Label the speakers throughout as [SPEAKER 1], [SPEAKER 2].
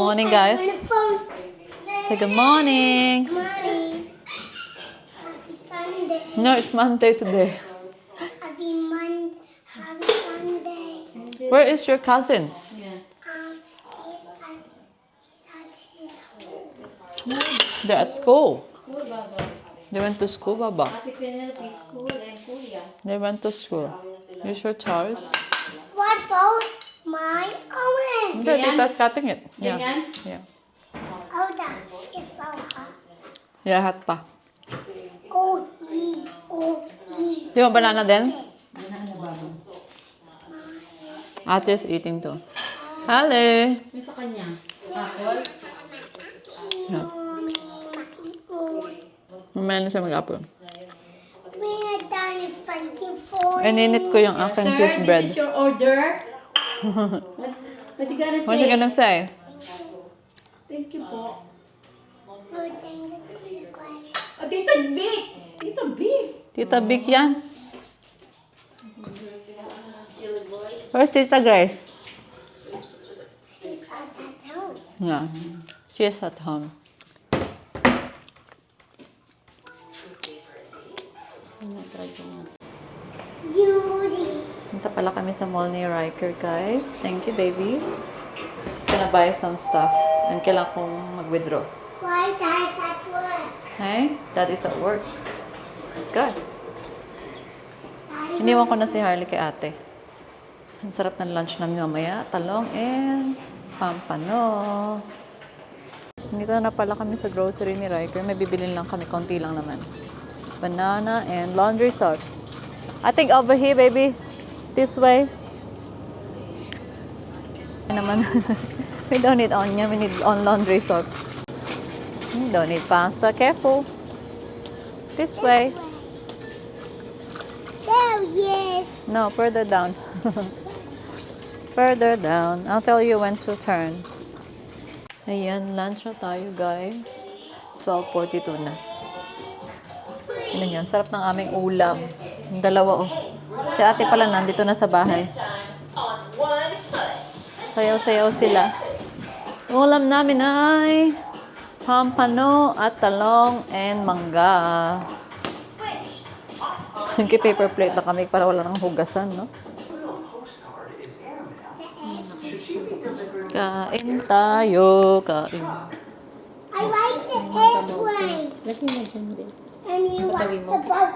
[SPEAKER 1] morning, guys. Say good morning.
[SPEAKER 2] Good morning. Happy Sunday.
[SPEAKER 1] No, it's Monday today.
[SPEAKER 2] Happy Monday. Happy Sunday.
[SPEAKER 1] Where is your cousins?
[SPEAKER 2] He's at his home.
[SPEAKER 1] They're at school.
[SPEAKER 3] School, Baba.
[SPEAKER 1] They went to school, Baba.
[SPEAKER 3] Ate Penelope, school, and Kuya.
[SPEAKER 1] They went to school. You sure, Charles?
[SPEAKER 2] What about my orange?
[SPEAKER 1] Hindi, Tita's cutting it. Yeah.
[SPEAKER 3] Ganyan?
[SPEAKER 1] Yeah.
[SPEAKER 2] Oh, that is so hot.
[SPEAKER 1] Yeah, hot pa.
[SPEAKER 2] O-E. O-E.
[SPEAKER 1] Di mo banana din?
[SPEAKER 3] Banana, Baba.
[SPEAKER 1] Ate is eating too. Hello.
[SPEAKER 3] Yung sa kanya. Apple?
[SPEAKER 1] Yeah. Mamaya na siya mag-apple.
[SPEAKER 2] We're done in 24.
[SPEAKER 1] Ininit ko yung aking cheese
[SPEAKER 3] Sir,
[SPEAKER 1] bread.
[SPEAKER 3] this is your order. What you gonna say?
[SPEAKER 1] What you gonna say?
[SPEAKER 3] Thank you po.
[SPEAKER 2] Good thing to the quiet.
[SPEAKER 3] Oh, Tita Vic! Tita Vic!
[SPEAKER 1] Tita Vic yan. Where's Tita Grace?
[SPEAKER 2] He's at that home.
[SPEAKER 1] Yeah. She's at home.
[SPEAKER 2] Judy.
[SPEAKER 1] Punta pala kami sa mall ni Riker, guys. Thank you, baby. Just gonna buy some stuff. And kailangan kong mag-withdraw.
[SPEAKER 2] Why Dad's at work?
[SPEAKER 1] Hey, Dad is at work. It's good.
[SPEAKER 2] Daddy,
[SPEAKER 1] Iniwan ko na si Harley kay ate. Ang sarap ng lunch namin mamaya. Talong and pampano. Dito na pala kami sa grocery ni Riker. May bibilin lang kami. Konti lang naman. Banana and laundry soap. I think over here, baby. This way. Naman. We don't need onion. We need on laundry soap. We don't need pasta. Careful. This way.
[SPEAKER 2] there he is.
[SPEAKER 1] No, further down. Further down. I'll tell you when to turn. Ayan, lunch na tayo, guys. 12:42 na. Ano yan? Sarap ng aming ulam. Yung dalawa, oh. Si ate pala nandito na sa bahay. Sayaw-sayaw sila. Ulam namin ay pampano at talong and mangga. Nagki-paper plate na kami para wala nang hugasan, no? Kain tayo, kain.
[SPEAKER 2] I like the airplane.
[SPEAKER 3] Lagi na dyan din.
[SPEAKER 2] And you
[SPEAKER 3] Patabi
[SPEAKER 2] like
[SPEAKER 3] mo.
[SPEAKER 2] the boat.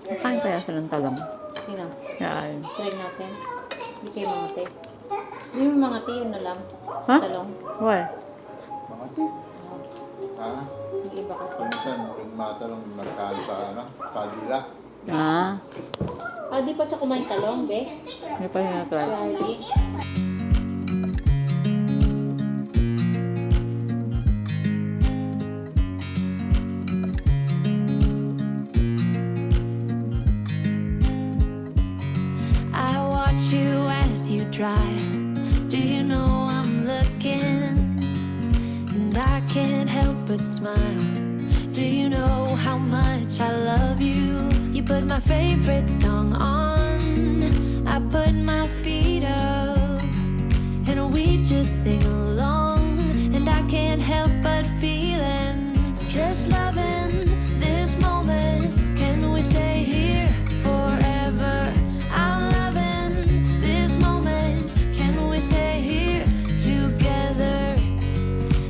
[SPEAKER 1] Kain kaya silang talong.
[SPEAKER 3] Sino?
[SPEAKER 1] Yan.
[SPEAKER 3] Try natin. Hindi kayo mga te. Hindi mo mga te, yun na lang.
[SPEAKER 1] Ha?
[SPEAKER 3] Talong.
[SPEAKER 1] Why?
[SPEAKER 4] Mga tip. Ha?
[SPEAKER 3] Hindi iba kasi.
[SPEAKER 4] Minsan, yung matanong nagkaan sa, sa dila.
[SPEAKER 1] Ah,
[SPEAKER 3] Ah, di pa siya kumain talong, be?
[SPEAKER 1] hindi pa niya
[SPEAKER 3] Si
[SPEAKER 1] try.
[SPEAKER 3] Harley.
[SPEAKER 5] I watch you as you drive. Do you know I'm looking? And I can't help but smile. Do you know how much I love you? You put my favorite song on. I put my feet up. And we just sing along. And I can't help but feeling. Just loving this moment. Can we stay here forever? I'm loving this moment. Can we stay here together?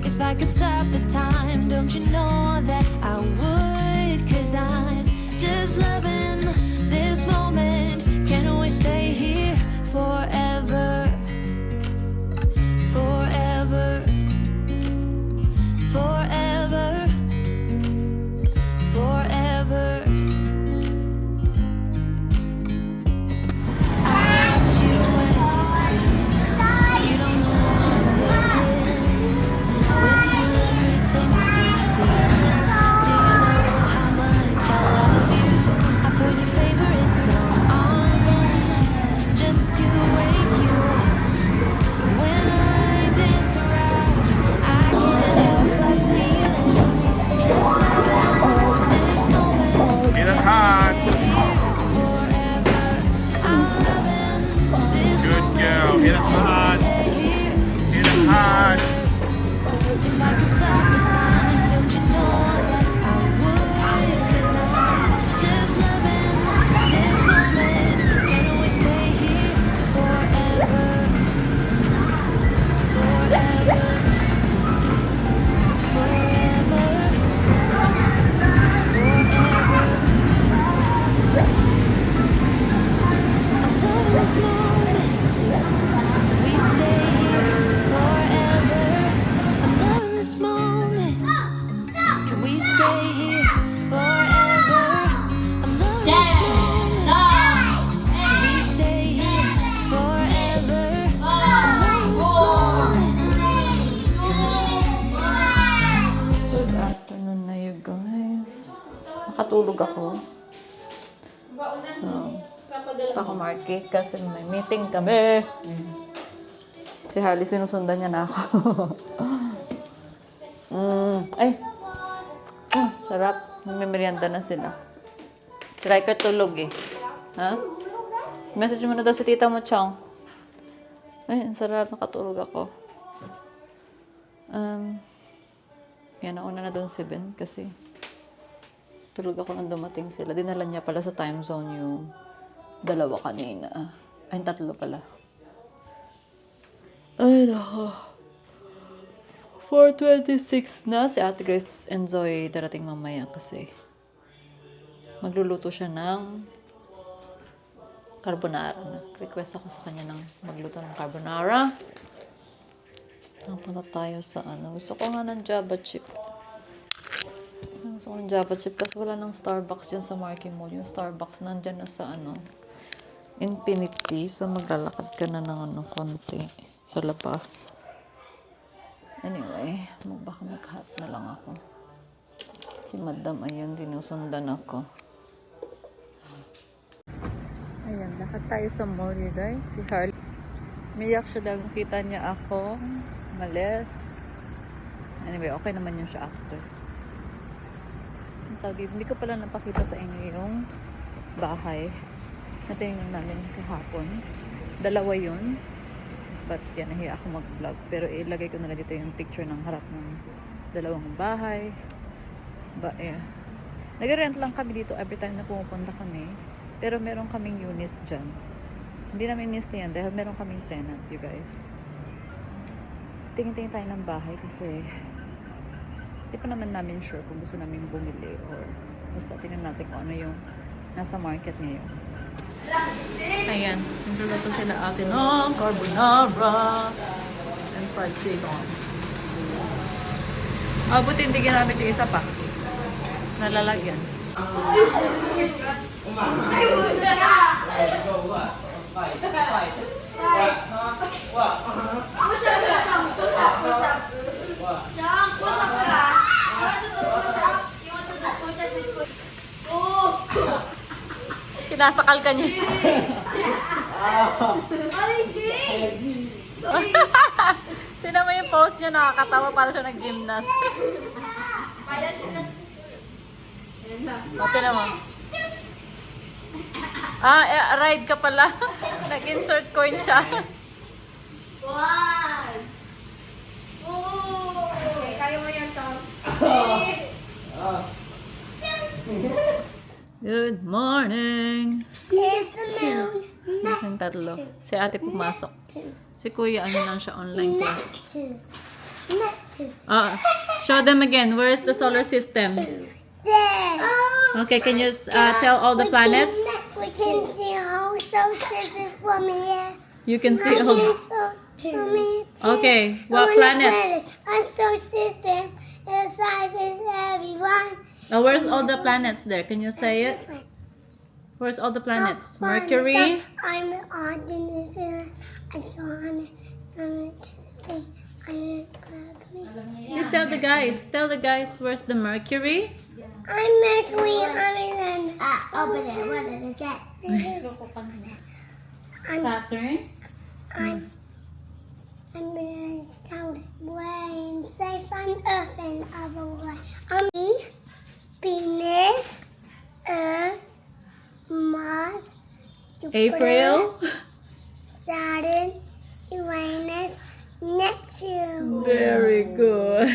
[SPEAKER 5] If I could stop the time, don't you know that I would? 'Cause I'm just loving this moment. Can we stay here forever? Forever. Forever. Forever. I watch you as you sleep. You don't know I'm looking. With you, everything's complete.
[SPEAKER 1] nakatulog ako. So, punta ko market kasi may meeting kami. Si Harley, sinusundan niya na ako. Ay! Sarap. May merienda na sila. Si Riker tulog eh. Ha? Message mo na daw si tita mo, Chong. Ay, ang sarap. Nakatulog ako. Yan, nauna na doon si Ben kasi tulog ako nang dumating sila. Dinala niya pala sa time zone yung dalawa kanina. Ay, tatlo pala. Ay, nako. 4:26 na. Si Ate Grace and Zoe darating mamaya kasi magluluto siya ng carbonara. Request ako sa kanya ng magluto ng carbonara. Napunta tayo sa ano. Gusto ko nga ng Java chip. Gusto ko ng Java chip kasi wala ng Starbucks dyan sa Marquee Mall. Yung Starbucks nandyan na sa ano, Infinity. So maglalakad ka na ng ano, konti sa labas. Anyway, baka mag-hot na lang ako. Si Madam, ayan, dinusundan ako. Ayan, lakad tayo sa mall, you guys. Si Harley. Umiyak siya dahil nakita niya ako. Malis. Anyway, okay naman yun siya after. Hindi ko pala napakita sa inyo yung bahay na tinignan namin kahapon. Dalawa yun. But yan, nahiya ako mag-vlog. Pero ilagay ko na lang dito yung picture ng harap ng dalawang bahay. Nag-rent lang kami dito every time na pumupunta kami. Pero meron kaming unit dyan. Hindi namin in-stayan dahil meron kaming tenant, you guys. Tingin-tingin tayo ng bahay kasi hindi pa naman namin sure kung gusto namin bumili or basta tingnan natin kung ano yung nasa market ngayon. Ayan, nagluluto sila atin ng carbonara and fried chicken. Buti hindi ginamit yung isa pa. Nalalagyan. Sinasakal ka niya. Tingnan mo yung pose niya, nakakatawa para siya nag-gymnast. Tingnan mo. Ride ka pala. Nag-insert coin siya.
[SPEAKER 2] Okay, kaya mo yan, Chong.
[SPEAKER 1] Good morning!
[SPEAKER 2] It's the moon.
[SPEAKER 1] Yung tatlo. Si ate pumasok. Si kuya, ano lang siya, online class.
[SPEAKER 2] Neptune.
[SPEAKER 1] Show them again. Where's the solar system?
[SPEAKER 2] There.
[SPEAKER 1] Okay, can you tell all the planets?
[SPEAKER 2] We can see how so system from here.
[SPEAKER 1] You can see
[SPEAKER 2] I
[SPEAKER 1] all.
[SPEAKER 2] can see from here too.
[SPEAKER 1] Okay, what
[SPEAKER 2] All the
[SPEAKER 1] planets?
[SPEAKER 2] Our solar system, the size is everyone.
[SPEAKER 1] Where's all the planets there? Can you say it? Where's all the planets? Mercury?
[SPEAKER 2] I'm on this. I'm so on it. I'm gonna say I'm gonna
[SPEAKER 1] You tell the guys. Tell the guys where's the Mercury?
[SPEAKER 2] I'm Mercury. I'm in over there. What is that?
[SPEAKER 3] Saturn?
[SPEAKER 2] I'm in South Wayne. Say sun, earth, and other way. I'm Venus, Earth, Mars,
[SPEAKER 1] April?
[SPEAKER 2] Saturn, Uranus, Neptune.
[SPEAKER 1] Very good.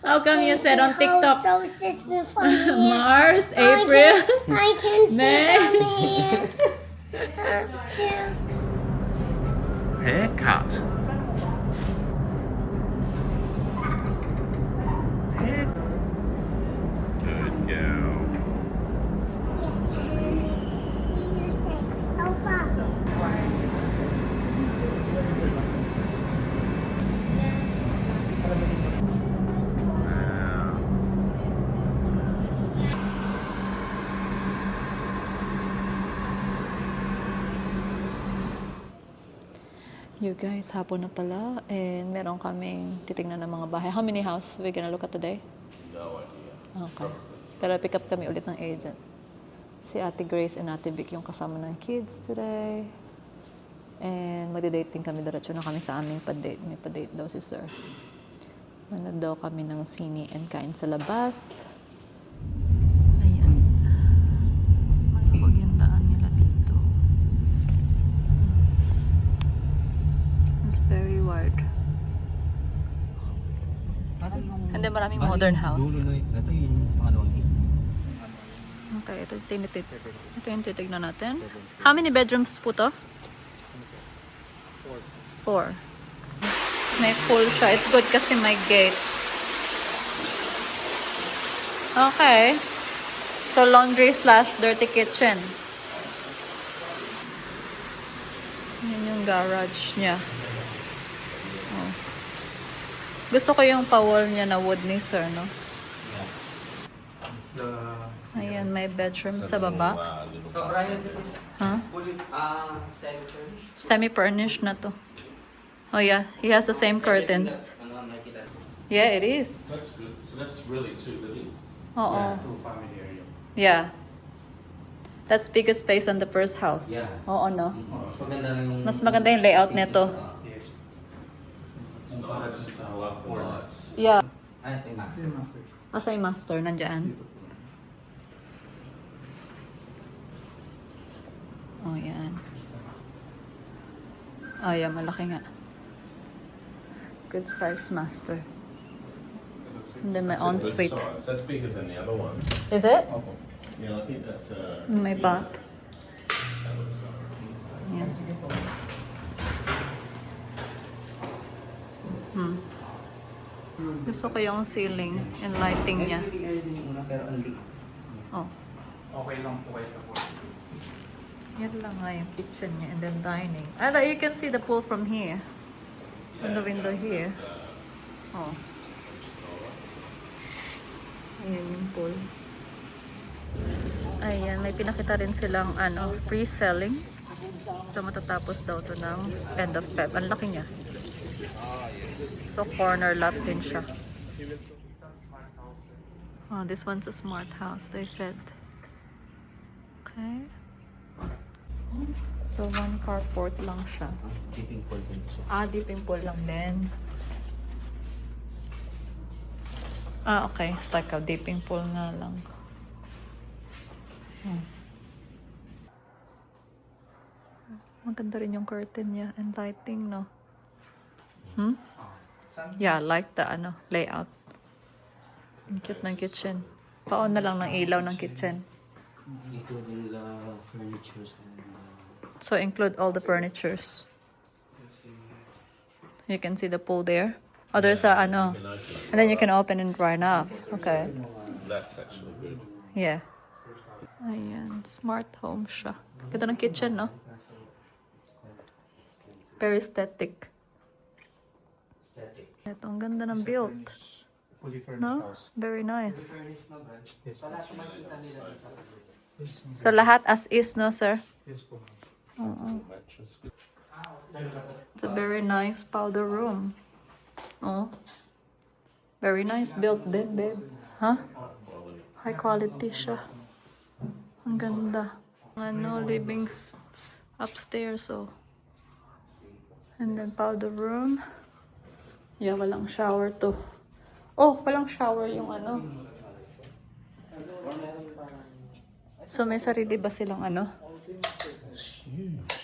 [SPEAKER 1] How come you said on TikTok
[SPEAKER 2] Solar system from here.
[SPEAKER 1] Mars, April?
[SPEAKER 2] I can see
[SPEAKER 1] May?
[SPEAKER 2] from here. Two.
[SPEAKER 6] Haircut. Good girl.
[SPEAKER 1] You guys, hapon na pala. And meron kaming titignan ng mga bahay. How many house we gonna look at today?
[SPEAKER 4] No idea.
[SPEAKER 1] Okay. Pero pick up kami ulit ng agent. Si Ate Grace and Ate Vic yung kasama ng kids today. And magde-dating kami. Diretso na kami sa aming pa-date. May pa-date daw si Sir. Manood daw kami ng sine and kain sa labas. Ayan. Maluwag yung daan nila dito. It's very wide. And then maraming modern house.
[SPEAKER 7] Ito yung ano
[SPEAKER 1] Okay, ito yung titignan natin. How many bedrooms po to? 4. May pool siya. It's good kasi may gate. Okay. So, laundry/dirty kitchen. Yan yung garage niya. Oh. Gusto ko yung pa-wall niya na wood ni Sir, no? Ayan, may bedroom sa baba. Huh? Semi-furnished na to. Oh yeah, he has the same curtains. Yeah, it is.
[SPEAKER 6] That's good. So that's really 2 living.
[SPEAKER 1] Oo.
[SPEAKER 6] 2 family area.
[SPEAKER 1] Yeah. That's biggest space on the first house.
[SPEAKER 7] Yeah.
[SPEAKER 1] Oo, no?
[SPEAKER 7] Mas
[SPEAKER 1] Mas maganda yung layout nito.
[SPEAKER 6] Yes. It's nice. I love the lights.
[SPEAKER 1] Yeah.
[SPEAKER 7] Ay, ito yung master.
[SPEAKER 1] Asa yung master? Nandyan? Oh, yan. Oh, yeah. Malaki nga. Good size master. And then my
[SPEAKER 6] That's a good
[SPEAKER 1] ensuite.
[SPEAKER 6] size. That's bigger than the other one.
[SPEAKER 1] Is it?
[SPEAKER 6] Yeah, I think that's
[SPEAKER 1] May bath. Yan. Gusto ko yung ceiling and lighting niya. Oh.
[SPEAKER 8] Okay lang po kayo sa pool.
[SPEAKER 1] Yan lang nga yung kitchen niya and then dining. Ah, you can see the pool from here. From the window here. Oh. Ayan yung pool. Ayan, may pinakita rin silang free selling. So matatapos daw to ng end of Feb. Ang laki niya. So corner lot din siya. Oh, this one's a smart house, they said. Okay. So, 1 carport lang siya.
[SPEAKER 7] Keeping pool din siya.
[SPEAKER 1] Ah, dipping pool lang din. Ah, okay. It's like a dipping pool nga lang. Maganda rin yung curtain niya and lighting, no? Yeah, I like the layout. Ang cute ng kitchen. Paon na lang ng ilaw ng kitchen.
[SPEAKER 7] Including the furnitures and
[SPEAKER 1] So include all the furnitures. You can see the pool there. Oh, there's a and then you can open and run off. Okay.
[SPEAKER 6] That's actually good.
[SPEAKER 1] Yeah. Ayan, smart home siya. Ganda ng kitchen, no? Very aesthetic. Ito, ang ganda ng build.
[SPEAKER 8] Fully furnished
[SPEAKER 1] No?
[SPEAKER 8] house.
[SPEAKER 1] Very nice. So lahat as is, no, sir?
[SPEAKER 8] Yes po.
[SPEAKER 6] Mattress.
[SPEAKER 1] It's a very nice powder room. Oh. Very nice built din, babe. Huh? High quality siya. Ang ganda. Living upstairs, oh. And then powder room. Yeah, walang shower to. Oh, walang shower yung So may sarili ba silang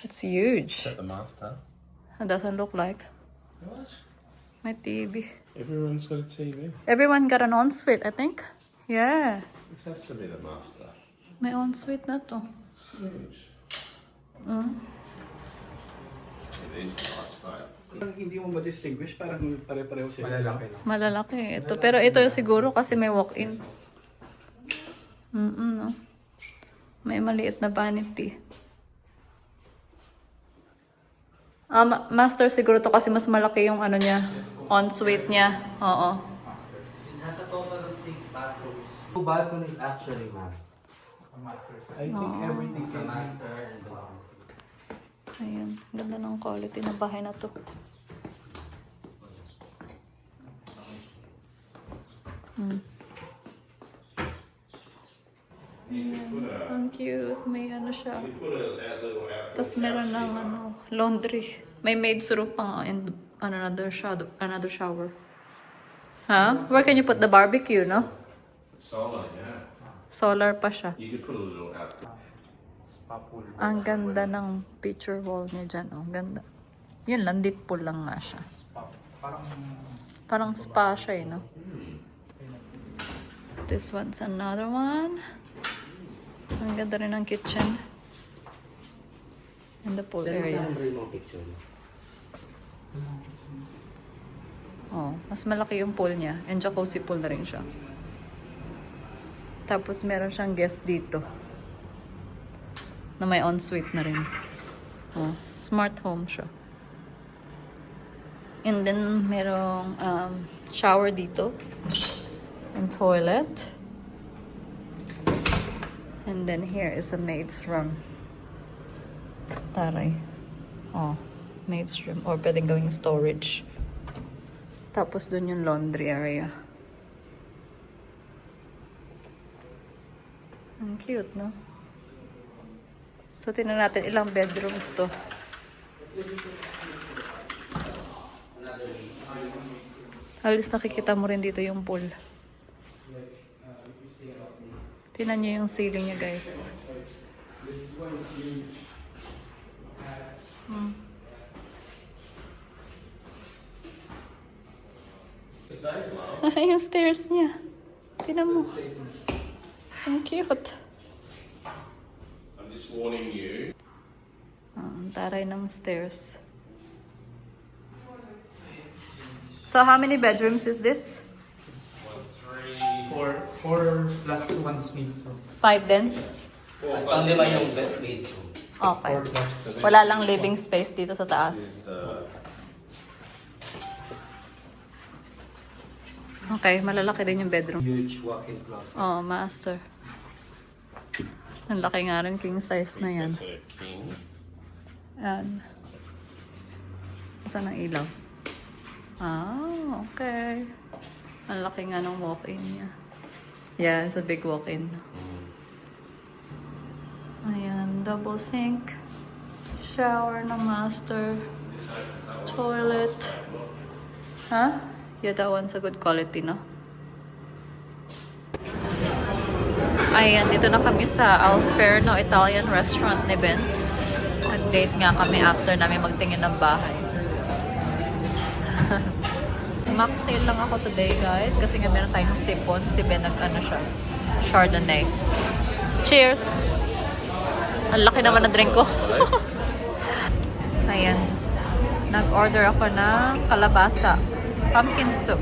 [SPEAKER 1] It's huge.
[SPEAKER 6] Is that the master?
[SPEAKER 1] It doesn't look like. My TV.
[SPEAKER 6] Everyone's got a TV.
[SPEAKER 1] Everyone got an ensuite, I think. Yeah.
[SPEAKER 6] This has to be the master.
[SPEAKER 1] May ensuite na to.
[SPEAKER 6] Huge. These are nice, mate.
[SPEAKER 8] Hindi mo ma-distinguish, parang pare-pareho sila. Malalaki lang.
[SPEAKER 1] Malalaki ito. Pero ito siguro kasi may walk-in. No? May maliit na vanity. Master siguro to kasi mas malaki yung niya. Ensuite niya. Oo.
[SPEAKER 7] it has a total of 6 bathrooms. 2 balconies actually, ma'am.
[SPEAKER 8] I think everything
[SPEAKER 7] The
[SPEAKER 8] can be
[SPEAKER 7] master and the balcony.
[SPEAKER 1] Ayan. Ganda ng quality ng bahay na to. Ang cute. May ano siya. Tapos meron ng laundry. May maid's room pa nga and another shower. Huh? Where can you put the barbecue, no?
[SPEAKER 6] Solar, yeah.
[SPEAKER 1] Solar pa siya.
[SPEAKER 6] You could put a little out.
[SPEAKER 7] Spa pool.
[SPEAKER 1] Ang ganda ng picture wall niya dyan. Oh, ganda. Yun lang, deep pool lang nga siya.
[SPEAKER 7] Spa. Parang
[SPEAKER 1] Parang spa siya, no? This one's another one. Ang ganda rin ng kitchen. And the pool area. Oh, mas malaki yung pool niya. And jacuzzi pool na rin siya. Tapos meron siyang guest dito. Na may ensuite na rin. Oh, smart home siya. And then merong shower dito. And toilet. And then here is a maid's room. Taray. Oh, maid's room. Or pwedeng gawing storage. Tapos dun yung laundry area. Ang cute, no? So, tingnan natin ilang bedrooms to. Halos nakikita mo rin dito yung pool. Tingnan niyo yung ceiling niya, guys. Yung stairs niya. Tingnan mo. Ang cute.
[SPEAKER 6] I'm just warning you.
[SPEAKER 1] Ang taray ng stairs. So, how many bedrooms is this?
[SPEAKER 7] four plus one suite. So
[SPEAKER 1] 5 din?
[SPEAKER 7] ang lima yung bed so
[SPEAKER 1] Okay.
[SPEAKER 7] 4 plus
[SPEAKER 1] Wala lang living space dito sa taas. Okay, malalaki din yung bedroom.
[SPEAKER 7] huge walk-in closet.
[SPEAKER 1] Oh, master. Ang laki nga rin, king size na yan.
[SPEAKER 6] That's a king.
[SPEAKER 1] Yan. Saan ang ilaw? Ah, okay. Ang laki nga ng walk-in niya. Yeah, it's a big walk-in. Ayan, double sink. Shower na master. Toilet. Huh? Yeah, that one's a good quality, no? Ayan, dito na kami sa Alferno Italian restaurant ni Ben. Nag-date nga kami after namin magtingin ng bahay. Mocktail lang ako today, guys. Kasi nga meron tayong sipon. Si Ben nag-ano siya. Chardonnay. Cheers! Ang laki naman ng drink ko. Ayan. Nag-order ako ng kalabasa. Pumpkin soup.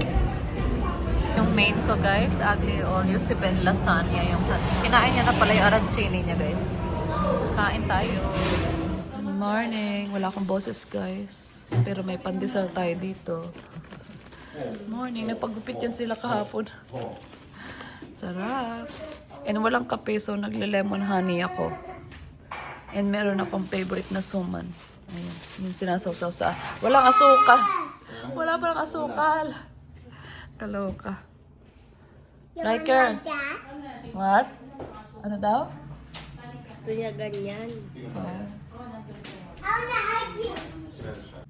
[SPEAKER 1] Yung main ko, guys, aglio olio, si Ben lasagna. Yung kinain niya na pala yung arancini niya, guys. Kain tayo. Good morning. Wala akong boses, guys. Pero may pandesal tayo dito. Morning. Nagpagupit yan sila kahapon. Sarap. And walang kape, so nagle-lemon honey ako. And meron akong favorite na suman. Ayan. Yung sinasawsaw sa... Walang asukal. Wala pa ng asukal. Kaloka. Riker. What? Ano daw?
[SPEAKER 2] Kaya ganyan.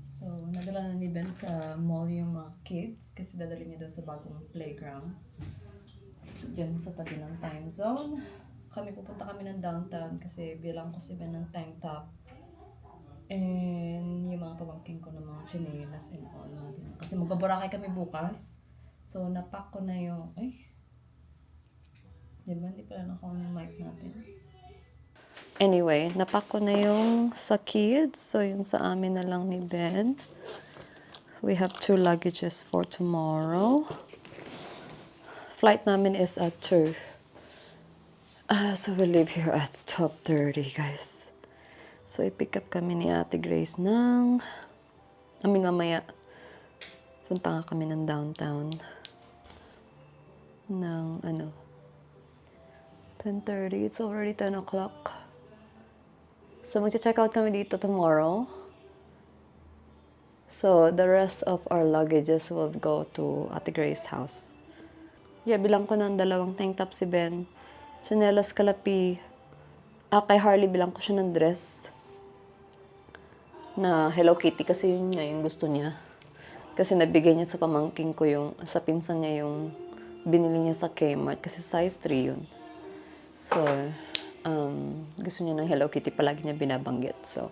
[SPEAKER 1] So, nadala na ni Ben sa mall yung mga kids kasi dadali niya daw sa bagong playground. So, dyan sa tabi ng time zone. Pupunta kami ng downtown kasi bilang ko si Ben ng tank top. And yung mga pamangkin ko ng mga chinelas and all. Kasi magbaburakay kami bukas. So, napack ko na yung... Ay! Diba? Hindi pala nakuha yung mic natin. Anyway, napack ko na yung sa kids. So, yung sa amin na lang ni Ben. We have 2 luggages for tomorrow. Flight namin is at 2. So, we'll leave here at 12:30, guys. So, i-pick up kami ni Ate Grace ng... mamaya. Punta nga kami ng downtown. Ng, 10:30. It's already 10 o'clock. So, mag-check out kami dito tomorrow. So, the rest of our luggages will go to Ate Grace's house. Yeah, bilang ko ng 2 tank top si Ben. Chanelas Kalapi. Kay Harley bilang ko siya ng dress na Hello Kitty kasi yun nga yung gusto niya. Kasi nabigay niya sa pamangking ko sa pinsan niya yung binili niya sa Kmart kasi size 3 yun. So, gusto niya ng Hello Kitty, palagi niya binabanggit. So,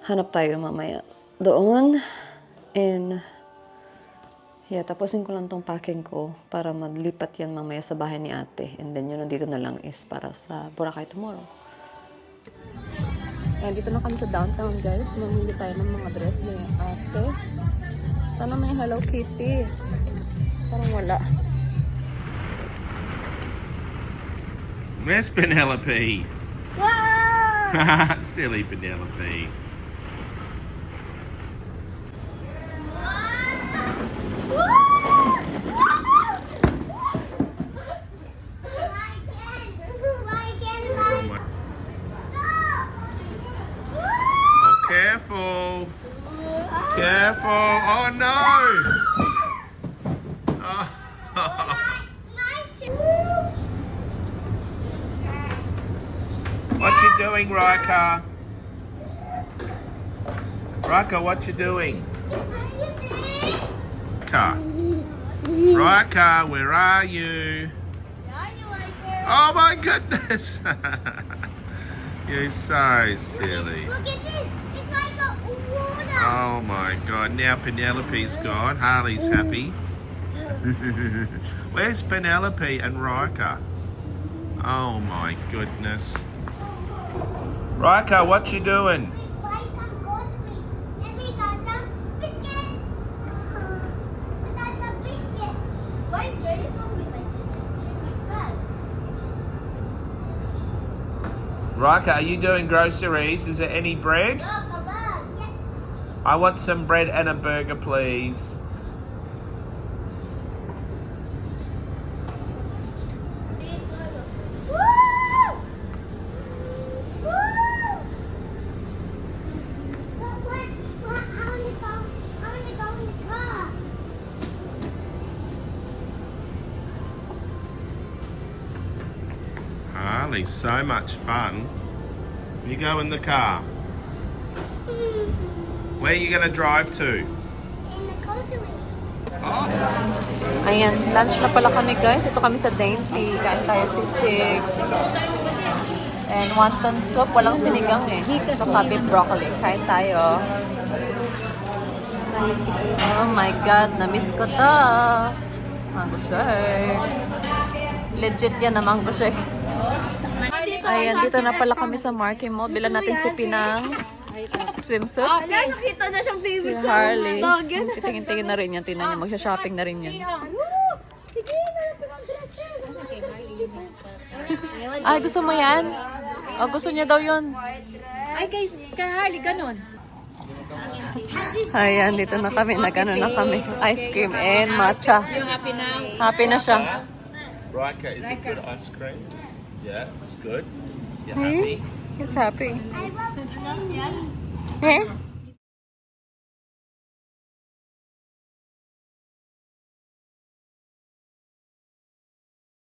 [SPEAKER 1] hanap tayo mamaya doon. And, yeah, tapusin ko lang tong packing ko para maglipat yan mamaya sa bahay ni ate. And then, yun nandito na lang is para sa Boracay tomorrow. And dito na kami sa downtown, guys. Mamili tayo ng mga dress ni ate. Sana may Hello Kitty. Parang wala.
[SPEAKER 6] Where's Penelope?
[SPEAKER 2] Whoa!
[SPEAKER 6] Silly Penelope. Oh, careful. Careful. Oh, no. Oh. What you doing, Rika? Rika, what you doing? Rika, where are you? Oh my goodness! You're so silly.
[SPEAKER 2] Look at this. It's like a water.
[SPEAKER 6] Oh my god, now Penelope's gone. Harley's happy. Where's Penelope and Rika? Oh my goodness. Rika, what you doing?
[SPEAKER 2] We buy some groceries. And we got some biscuits. We got some biscuits. Why do you probably like it?
[SPEAKER 6] Rika, are you doing groceries? Is there any bread?
[SPEAKER 2] Look, a bug. Yeah.
[SPEAKER 6] I want some bread and a burger, please.
[SPEAKER 2] Woo! Woo! What? I want to go in the car.
[SPEAKER 6] Harley, so much fun. You go in the car. Where are you going to drive to?
[SPEAKER 2] In the groceries.
[SPEAKER 1] Ayan, lunch na pala kami, guys. Ito kami sa Dainty. Kain tayo sisig. And wonton soup. Walang sinigang eh. Saka beef broccoli. Kain tayo. Oh my God. Na-miss ko to. Mango shake. Legit yan na mango shake. Ayan, dito na pala kami sa Marky Mall. Bilan natin si Pinang swimsuit.
[SPEAKER 2] Nakita na siyang
[SPEAKER 1] Si
[SPEAKER 2] favorite
[SPEAKER 1] Harley. Tingin-tingin na rin yan. Tingnan niyo, magsha-shopping na rin yan.
[SPEAKER 2] Sige, nalapit ang dresses.
[SPEAKER 1] Ay, gusto mo yan? O, gusto niya daw yun.
[SPEAKER 3] Ay guys, kay Harley, ganun.
[SPEAKER 1] Ayan, dito na kami. Nag-ano na kami. Ice cream and matcha.
[SPEAKER 3] Happy na.
[SPEAKER 1] Happy na siya.
[SPEAKER 6] Rika, is it good ice cream? Yeah, it's good. You happy?
[SPEAKER 1] He's happy.
[SPEAKER 2] I love candy.
[SPEAKER 1] Eh?